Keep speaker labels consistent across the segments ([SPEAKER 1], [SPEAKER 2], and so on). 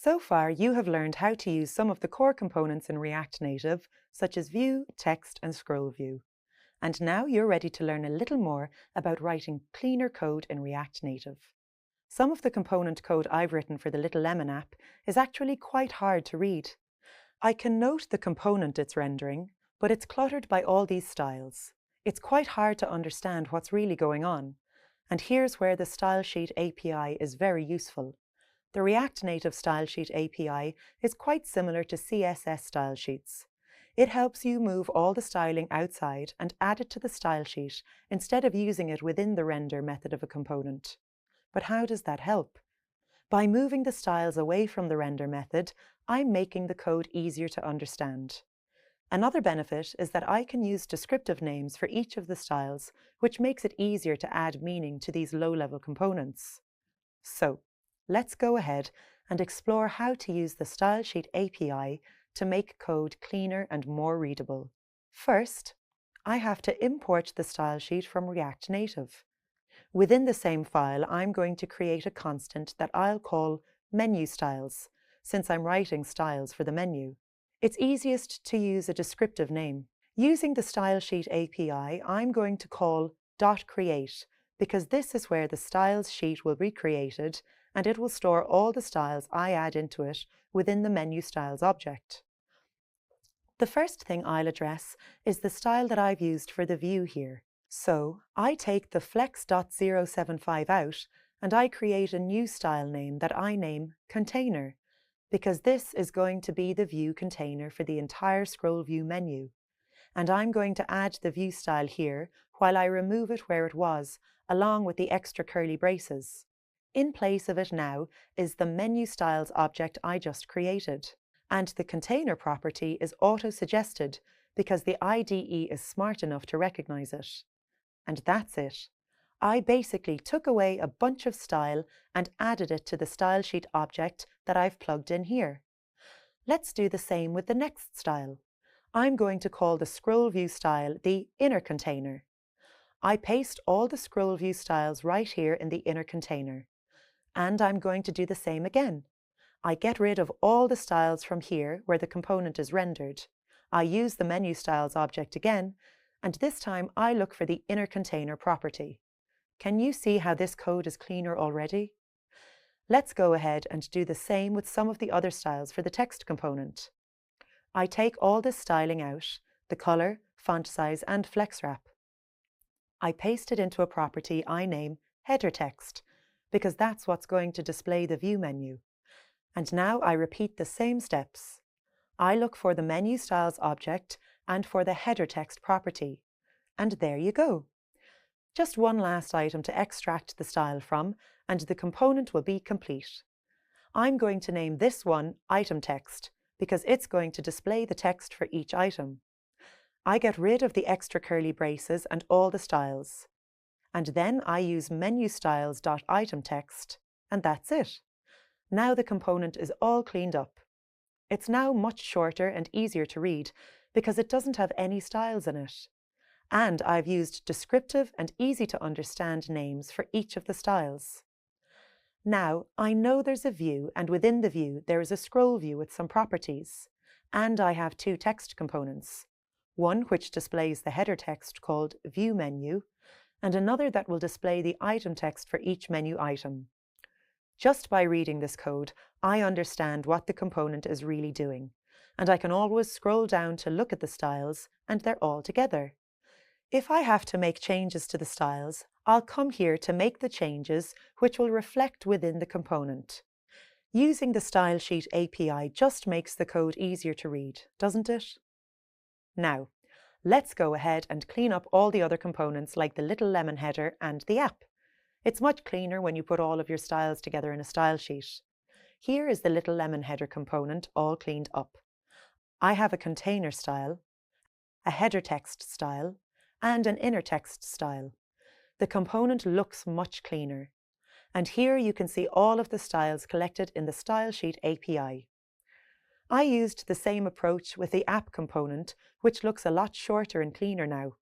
[SPEAKER 1] So far, you have learned how to use some of the core components in React Native, such as View, Text, and Scroll View. And now you're ready to learn a little more about writing cleaner code in React Native. Some of the component code I've written for the Little Lemon app is actually quite hard to read. I can note the component it's rendering, but it's cluttered by all these styles. It's quite hard to understand what's really going on. And here's where the Style Sheet API is very useful. The React Native Style Sheet API is quite similar to CSS style sheets. It helps you move all the styling outside and add it to the style sheet instead of using it within the render method of a component. But how does that help? By moving the styles away from the render method, I'm making the code easier to understand. Another benefit is that I can use descriptive names for each of the styles, which makes it easier to add meaning to these low-level components. So, let's go ahead and explore how to use the Style Sheet API to make code cleaner and more readable. First, I have to import the style sheet from React Native. Within the same file, I'm going to create a constant that I'll call menu styles, since I'm writing styles for the menu. It's easiest to use a descriptive name. Using the Style Sheet API, I'm going to call .create, because this is where the styles sheet will be created, and it will store all the styles I add into it within the menu styles object. The first thing I'll address is the style that I've used for the view here. So I take the flex.075 out and I create a new style name that I name container, because this is going to be the view container for the entire scroll view menu. And I'm going to add the view style here while I remove it where it was, along with the extra curly braces. In place of it now is the menu styles object I just created. And the container property is auto-suggested because the IDE is smart enough to recognize it. And that's it. I basically took away a bunch of style and added it to the style sheet object that I've plugged in here. Let's do the same with the next style. I'm going to call the scroll view style the inner container. I paste all the scroll view styles right here in the inner container. And I'm going to do the same again. I get rid of all the styles from here where the component is rendered. I use the menu styles object again, and this time I look for the inner container property. Can you see how this code is cleaner already? Let's go ahead and do the same with some of the other styles for the text component. I take all this styling out, the color, font size, and flex wrap. I paste it into a property I name header text, because that's what's going to display the view menu. And now I repeat the same steps. I look for the menu styles object and for the header text property. And there you go. Just one last item to extract the style from, and the component will be complete. I'm going to name this one item text, because it's going to display the text for each item. I get rid of the extra curly braces and all the styles. And then I use menu styles.item text, and that's it. Now the component is all cleaned up. It's now much shorter and easier to read because it doesn't have any styles in it. And I've used descriptive and easy to understand names for each of the styles. Now, I know there's a view, and within the view there is a scroll view with some properties. And I have two text components. One which displays the header text called view menu, and another that will display the item text for each menu item. Just by reading this code, I understand what the component is really doing, and I can always scroll down to look at the styles, and they're all together. If I have to make changes to the styles, I'll come here to make the changes which will reflect within the component. Using the Style Sheet API just makes the code easier to read, doesn't it? Now, let's go ahead and clean up all the other components like the Little Lemon header and the app. It's much cleaner when you put all of your styles together in a style sheet. Here is the Little Lemon header component all cleaned up. I have a container style, a header text style, and an inner text style. The component looks much cleaner. And here you can see all of the styles collected in the Style Sheet API. I used the same approach with the app component, which looks a lot shorter and cleaner now.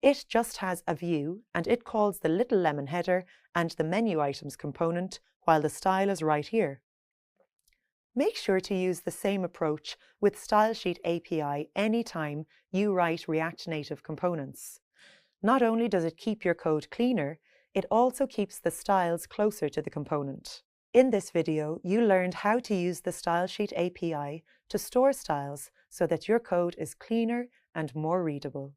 [SPEAKER 1] It just has a view, and it calls the Little Lemon header and the menu items component, while the style is right here. Make sure to use the same approach with Stylesheet API anytime you write React Native components. Not only does it keep your code cleaner, it also keeps the styles closer to the component. In this video, you learned how to use the Stylesheet API to store styles so that your code is cleaner and more readable.